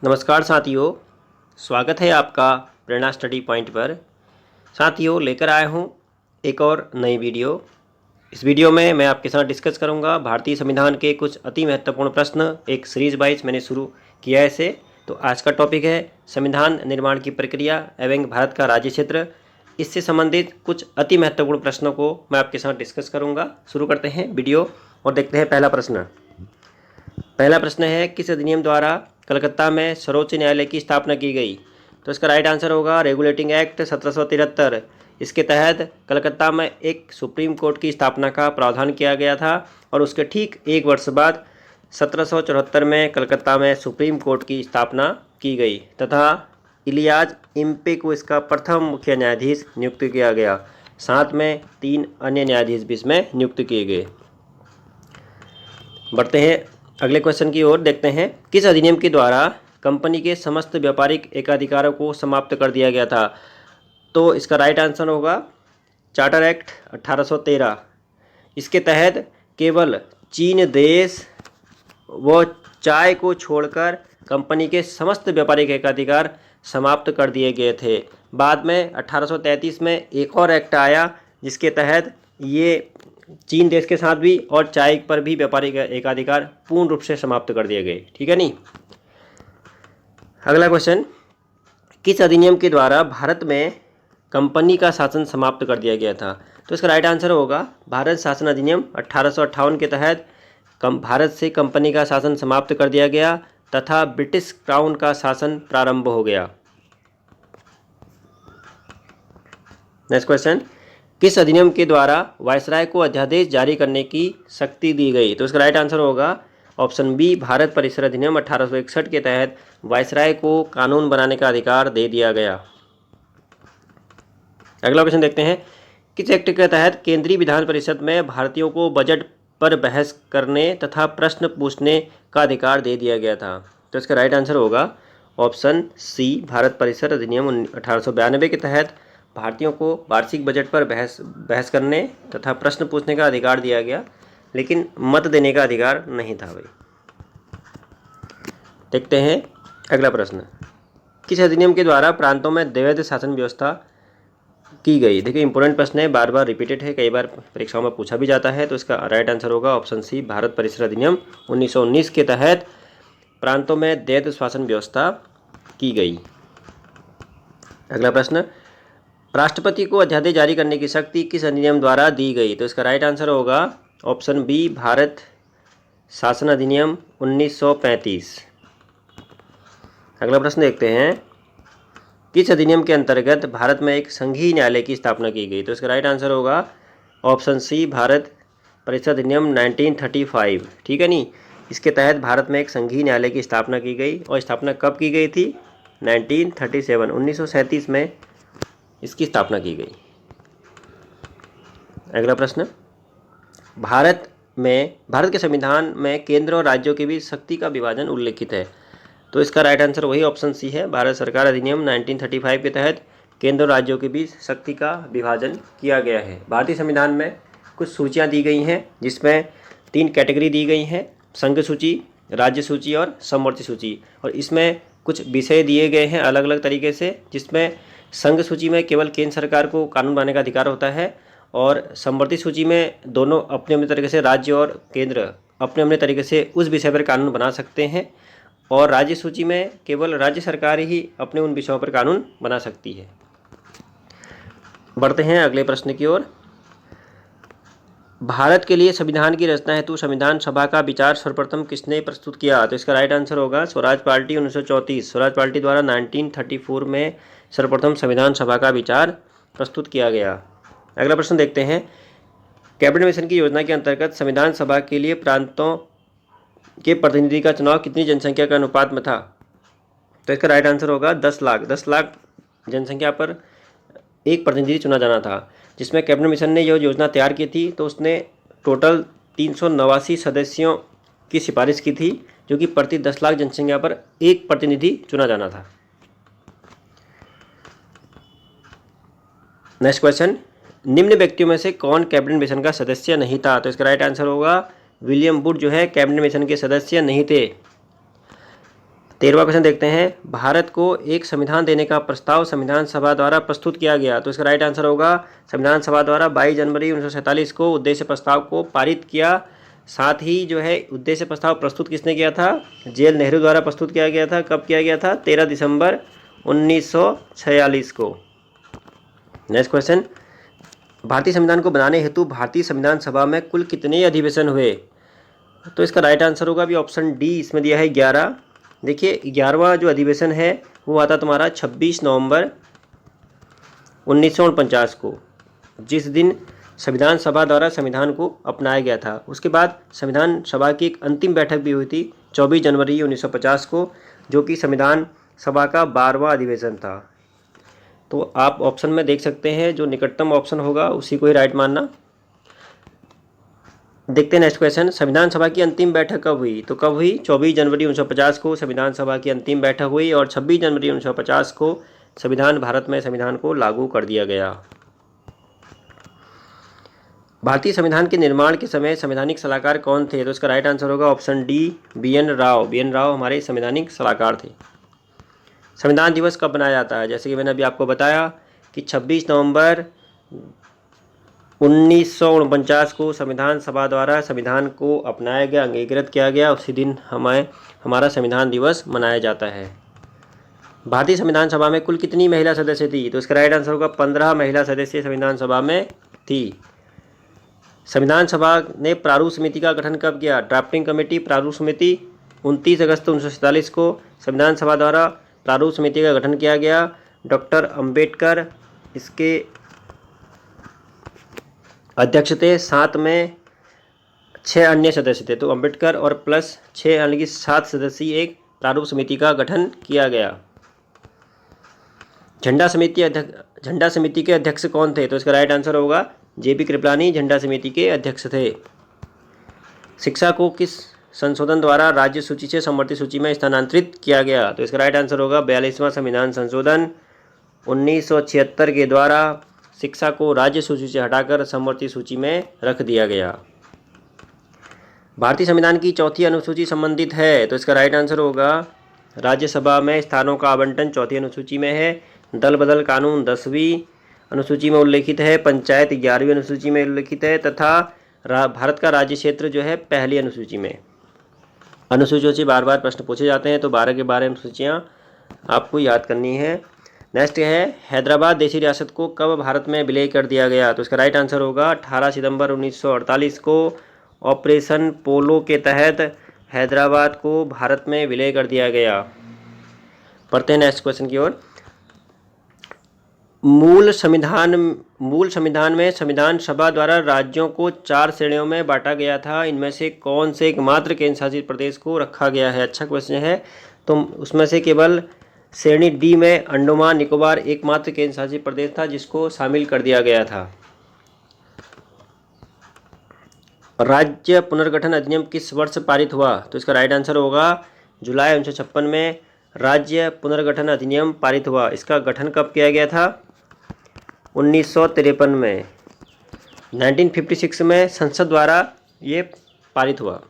नमस्कार साथियों, स्वागत है आपका प्रेरणा स्टडी पॉइंट पर। साथियों, लेकर आया हूँ एक और नई वीडियो। इस वीडियो में मैं आपके साथ डिस्कस करूँगा भारतीय संविधान के कुछ अति महत्वपूर्ण प्रश्न। एक सीरीज वाइज मैंने शुरू किया है इसे। तो आज का टॉपिक है संविधान निर्माण की प्रक्रिया एवं भारत का राज्य क्षेत्र। इससे संबंधित कुछ अति महत्वपूर्ण प्रश्नों को मैं आपके साथ डिस्कस करूँगा। शुरू करते हैं वीडियो और देखते हैं पहला प्रश्न। पहला प्रश्न है, किस अधिनियम द्वारा कलकत्ता में सर्वोच्च न्यायालय की स्थापना की गई? तो इसका राइट आंसर होगा रेगुलेटिंग एक्ट 1773। इसके तहत कलकत्ता में एक सुप्रीम कोर्ट की स्थापना का प्रावधान किया गया था और उसके ठीक एक वर्ष बाद 1774 में कलकत्ता में सुप्रीम कोर्ट की स्थापना की गई तथा इलियाज इम्पे को इसका प्रथम मुख्य न्यायाधीश नियुक्त किया गया। साथ में 3 अन्य न्यायाधीश भी इसमें नियुक्त किए गए। बढ़ते हैं अगले क्वेश्चन की ओर। देखते हैं, किस अधिनियम के द्वारा कंपनी के समस्त व्यापारिक एकाधिकारों को समाप्त कर दिया गया था? तो इसका राइट आंसर होगा चार्टर एक्ट 1813। इसके तहत केवल चीन देश व चाय को छोड़कर कंपनी के समस्त व्यापारिक एकाधिकार समाप्त कर दिए गए थे। बाद में 1833 में एक और एक्ट आया जिसके तहत ये चीन देश के साथ भी और चाय पर भी व्यापारिक एकाधिकार पूर्ण रूप से समाप्त कर दिए गए। ठीक है नहीं। अगला क्वेश्चन, किस अधिनियम के द्वारा भारत में कंपनी का शासन समाप्त कर दिया गया था? तो इसका राइट आंसर होगा भारत शासन अधिनियम 1858 के तहत भारत से कंपनी का शासन समाप्त कर दिया गया तथा ब्रिटिश क्राउन का शासन प्रारंभ हो गया। नेक्स्ट क्वेश्चन, किस अधिनियम के द्वारा वायसराय को अध्यादेश जारी करने की शक्ति दी गई? तो इसका राइट आंसर होगा ऑप्शन बी, भारत परिसर अधिनियम 1861 के तहत वायसराय को कानून बनाने का अधिकार दे दिया गया। अगला क्वेश्चन देखते हैं, किस एक्ट के तहत केंद्रीय विधान परिषद में भारतीयों को बजट पर बहस करने तथा प्रश्न पूछने का अधिकार दे दिया गया था? तो इसका राइट आंसर होगा ऑप्शन सी, भारत परिसर अधिनियम 1892 के तहत भारतीयों को वार्षिक बजट पर बहस करने तथा प्रश्न पूछने का अधिकार दिया गया, लेकिन मत देने का अधिकार नहीं था भाई। देखते हैं अगला प्रश्न, किस अधिनियम के द्वारा प्रांतों में द्वैध शासन व्यवस्था की गई? देखिए इंपॉर्टेंट प्रश्न है, बार बार रिपीटेड है, कई बार परीक्षाओं में पूछा भी जाता है। तो इसका राइट आंसर होगा ऑप्शन सी, भारत परिसर अधिनियम 1919 के तहत प्रांतों में द्वैध शासन व्यवस्था की गई। अगला प्रश्न, राष्ट्रपति को अध्यादेश जारी करने की शक्ति किस अधिनियम द्वारा दी गई? तो इसका राइट आंसर होगा ऑप्शन बी, भारत शासन अधिनियम 1935। अगला प्रश्न देखते हैं, किस अधिनियम के अंतर्गत भारत में एक संघीय न्यायालय की स्थापना की गई? तो इसका राइट आंसर होगा ऑप्शन सी, भारत परिषद अधिनियम 1935। ठीक है नहीं। इसके तहत भारत में एक संघीय न्यायालय की स्थापना की गई और स्थापना कब की गई थी? 1937 में इसकी स्थापना की गई। अगला प्रश्न, भारत के संविधान में केंद्र और राज्यों के बीच शक्ति का विभाजन उल्लेखित है। तो इसका राइट आंसर वही ऑप्शन सी है, भारत सरकार अधिनियम 1935 के तहत केंद्र और राज्यों के बीच शक्ति का विभाजन किया गया है। भारतीय संविधान में कुछ सूचियां दी गई हैं जिसमें 3 कैटेगरी दी गई हैं, संघ सूची, राज्य सूची और समवर्ती सूची। और इसमें कुछ विषय दिए गए हैं अलग अलग तरीके से, जिसमें संघ सूची में केवल केंद्र सरकार को कानून बनाने का अधिकार होता है और समवर्ती सूची में दोनों अपने अपने तरीके से, राज्य और केंद्र अपने अपने तरीके से उस विषय पर कानून बना सकते हैं और राज्य सूची में केवल राज्य सरकार ही अपने उन विषयों पर कानून बना सकती है। बढ़ते हैं अगले प्रश्न की ओर। भारत के लिए संविधान की रचना हेतु संविधान सभा का विचार सर्वप्रथम किसने प्रस्तुत किया? तो इसका राइट आंसर होगा स्वराज पार्टी 1934। स्वराज पार्टी द्वारा 1934 में सर्वप्रथम संविधान सभा का विचार प्रस्तुत किया गया। अगला प्रश्न देखते हैं, कैबिनेट मिशन की योजना के अंतर्गत संविधान सभा के लिए प्रांतों के प्रतिनिधि का चुनाव कितनी जनसंख्या के अनुपात में था? तो इसका राइट आंसर होगा 10 लाख। 10 लाख जनसंख्या पर एक प्रतिनिधि चुना जाना था। जिसमें कैबिनेट मिशन ने यह योजना तैयार की थी तो उसने टोटल 389 सदस्यों की सिफारिश की थी, जो कि प्रति 10 लाख जनसंख्या पर एक प्रतिनिधि चुना जाना था। नेक्स्ट क्वेश्चन, निम्न व्यक्तियों में से कौन कैबिनेट मिशन का सदस्य नहीं था? तो इसका राइट आंसर होगा विलियम वुड जो है कैबिनेट मिशन के सदस्य नहीं थे। 13वां क्वेश्चन देखते हैं, भारत को एक संविधान देने का प्रस्ताव संविधान सभा द्वारा प्रस्तुत किया गया। तो इसका राइट आंसर होगा संविधान सभा द्वारा 22 जनवरी 1947 को उद्देश्य प्रस्ताव को पारित किया। साथ ही जो है उद्देश्य प्रस्ताव प्रस्तुत किसने किया था? जेएल नेहरू द्वारा प्रस्तुत किया गया था। कब किया गया था? 13 दिसंबर 1946 को। नेक्स्ट क्वेश्चन, भारतीय संविधान को बनाने हेतु भारतीय संविधान सभा में कुल कितने अधिवेशन हुए? तो इसका राइट आंसर होगा भी ऑप्शन डी, इसमें दिया है 11। देखिए 11वां जो अधिवेशन है वो आता तुम्हारा 26 नवंबर 1949 को, जिस दिन संविधान सभा द्वारा संविधान को अपनाया गया था। उसके बाद संविधान सभा की एक अंतिम बैठक भी हुई थी 24 जनवरी 1950 को, जो कि संविधान सभा का 12वां अधिवेशन था। तो आप ऑप्शन में देख सकते हैं, जो निकटतम ऑप्शन होगा उसी को ही राइट मानना। देखते हैं नेक्स्ट क्वेश्चन, संविधान सभा की अंतिम बैठक कब हुई? तो कब हुई? 24 जनवरी 1950 को संविधान सभा की अंतिम बैठक हुई और 26 जनवरी 1950 को संविधान भारत में संविधान को लागू कर दिया गया। भारतीय संविधान के निर्माण के समय संवैधानिक सलाहकार कौन थे? तो इसका राइट आंसर होगा option D, BN. Rao. BN. Rao हमारे संवैधानिक सलाहकार थे। संविधान दिवस कब मनाया जाता है? जैसे कि मैंने अभी आपको बताया कि 26 नवंबर 1949 को संविधान सभा द्वारा संविधान को अपनाया गया, अंगीकृत किया गया, उसी दिन हमारा संविधान दिवस मनाया जाता है। भारतीय संविधान सभा में कुल कितनी महिला सदस्य थी? तो इसका राइट आंसर होगा 15 महिला सदस्य संविधान सभा में थी। संविधान सभा ने प्रारूप समिति का गठन कब किया? ड्राफ्टिंग कमेटी, प्रारूप समिति 29 अगस्त 1947 को संविधान सभा द्वारा प्रारूप समिति का गठन किया गया। डॉक्टर अंबेडकर इसके अध्यक्ष थे, साथ में 6 अन्य सदस्य थे। तो अंबेडकर और प्लस 6 यानी कि 7 सदस्यीय एक प्रारूप समिति का गठन किया गया। झंडा समिति के अध्यक्ष कौन थे? तो इसका राइट आंसर होगा जेपी कृपलानी झंडा समिति के अध्यक्ष थे। शिक्षा को किस संशोधन द्वारा राज्य सूची से समवर्ती सूची में स्थानांतरित किया गया? तो इसका राइट आंसर होगा 42वां संविधान संशोधन 1976 के द्वारा शिक्षा को राज्य सूची से हटाकर समवर्ती सूची में रख दिया गया। भारतीय संविधान की चौथी अनुसूची संबंधित है, तो इसका राइट आंसर होगा राज्यसभा में स्थानों का आवंटन चौथी अनुसूची में है। दल बदल कानून 10वीं अनुसूची में उल्लेखित है। पंचायत 11वीं अनुसूची में उल्लेखित है तथा भारत का राज्य क्षेत्र जो है पहली अनुसूची में। अनुसूचियों से बार बार प्रश्न पूछे जाते हैं, तो 12 के 12 अनुसूचियाँ आपको याद करनी है। नेक्स्ट है, हैदराबाद देशी रियासत को कब भारत में विलय कर दिया गया? तो इसका राइट आंसर होगा 18 सितंबर 1948 को ऑपरेशन पोलो के तहत हैदराबाद को भारत में विलय कर दिया गया। पढ़ते हैं नेक्स्ट क्वेश्चन की ओर। मूल संविधान में संविधान सभा द्वारा राज्यों को 4 श्रेणियों में बांटा गया था। इनमें से कौन से एकमात्र केंद्र शासित प्रदेश को रखा गया है? अच्छा क्वेश्चन है। तो उसमें से केवल श्रेणी डी में अंडमान निकोबार एकमात्र केंद्र शासित प्रदेश था जिसको शामिल कर दिया गया था। राज्य पुनर्गठन अधिनियम किस वर्ष पारित हुआ? तो इसका राइट आंसर होगा जुलाई 1956 में राज्य पुनर्गठन अधिनियम पारित हुआ। इसका गठन कब किया गया था? 1953 में। 1956 में संसद द्वारा ये पारित हुआ।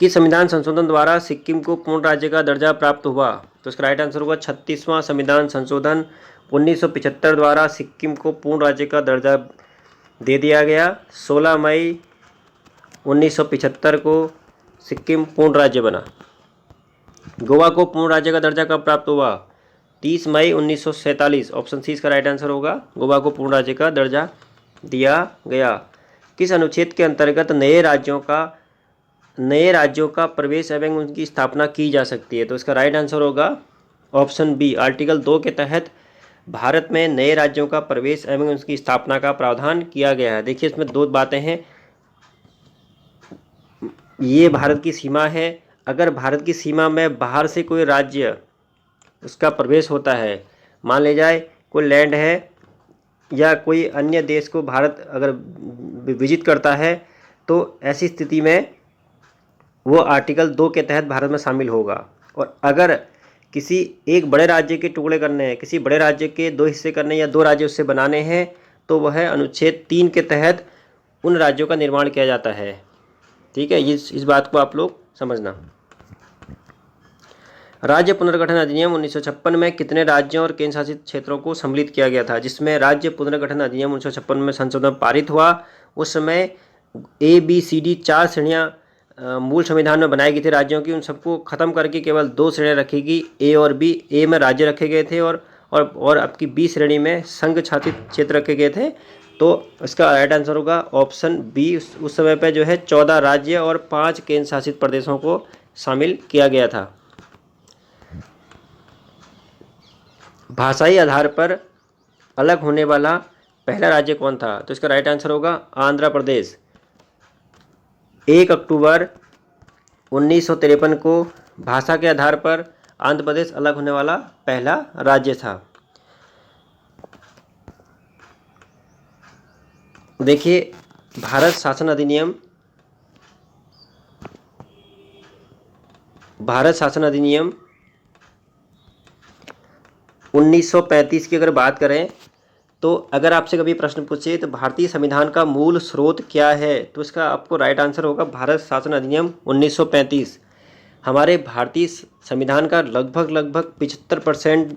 किस संविधान संशोधन द्वारा सिक्किम को पूर्ण राज्य का दर्जा प्राप्त हुआ? तो इसका राइट आंसर होगा 36वां संविधान संशोधन 1975 द्वारा सिक्किम को पूर्ण राज्य का दर्जा दे दिया गया। 16 मई 1975 को सिक्किम पूर्ण राज्य बना। गोवा को पूर्ण राज्य का दर्जा कब प्राप्त हुआ? 30 मई 1947। ऑप्शन सी इसका राइट आंसर होगा, गोवा को पूर्ण राज्य का दर्जा दिया गया। किस अनुच्छेद के अंतर्गत नए राज्यों का प्रवेश एवं उनकी स्थापना की जा सकती है? तो इसका राइट आंसर होगा ऑप्शन बी, आर्टिकल 2 के तहत भारत में नए राज्यों का प्रवेश एवं उसकी स्थापना का प्रावधान किया गया है। देखिए इसमें 2 बातें हैं। ये भारत की सीमा है, अगर भारत की सीमा में बाहर से कोई राज्य उसका प्रवेश होता है, मान ले जाए कोई लैंड है या कोई अन्य देश को भारत अगर विजिट करता है, तो ऐसी स्थिति में वो आर्टिकल 2 के तहत भारत में शामिल होगा। और अगर किसी एक बड़े राज्य के टुकड़े करने हैं, किसी बड़े राज्य के 2 हिस्से करने या 2 राज्य उससे बनाने हैं, तो वह अनुच्छेद 3 के तहत उन राज्यों का निर्माण किया जाता है। ठीक है, इस बात को आप लोग समझना। राज्य पुनर्गठन अधिनियम 1956 में कितने राज्यों और केंद्र शासित क्षेत्रों को सम्मिलित किया गया था? जिसमें राज्य पुनर्गठन अधिनियम 1956 में संशोधन पारित हुआ, उस समय ABCD 4 श्रेणियाँ मूल संविधान में बनाई गई थी राज्यों की। उन सबको ख़त्म करके केवल 2 श्रेणियाँ रखी गई, A और B। A में राज्य रखे गए थे और आपकी B श्रेणी में संघ शासित क्षेत्र रखे गए थे। तो इसका राइट आंसर होगा ऑप्शन बी। उस समय पे जो है 14 राज्य और 5 केंद्र शासित प्रदेशों को शामिल किया गया था। भाषाई आधार पर अलग होने वाला पहला राज्य कौन था? तो इसका राइट आंसर होगा आंध्र प्रदेश। 1 अक्टूबर 1953 को भाषा के आधार पर आंध्र प्रदेश अलग होने वाला पहला राज्य था। देखिए, भारत शासन अधिनियम 1935 की अगर बात करें तो अगर आपसे कभी प्रश्न पूछे तो भारतीय संविधान का मूल स्रोत क्या है, तो इसका आपको राइट आंसर होगा भारत शासन अधिनियम 1935। हमारे भारतीय संविधान का लगभग 75%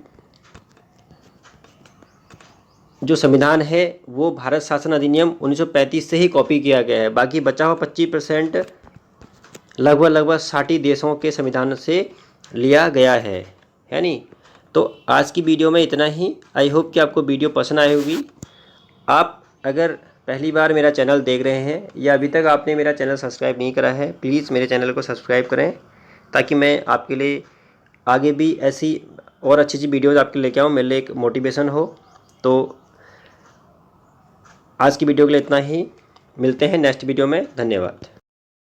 जो संविधान है वो भारत शासन अधिनियम 1935 से ही कॉपी किया गया है। बाकी बचा हुआ 25% लगभग 60 देशों के संविधान से लिया गया है नहीं। तो आज की वीडियो में इतना ही। आई होप कि आपको वीडियो पसंद आई होगी। आप अगर पहली बार मेरा चैनल देख रहे हैं या अभी तक आपने मेरा चैनल सब्सक्राइब नहीं करा है, प्लीज़ मेरे चैनल को सब्सक्राइब करें ताकि मैं आपके लिए आगे भी ऐसी और अच्छी वीडियोज़ आपके लेके आऊँ, मेरे लिए एक मोटिवेशन हो। तो आज की वीडियो के लिए इतना ही। मिलते हैं नेक्स्ट वीडियो में। धन्यवाद।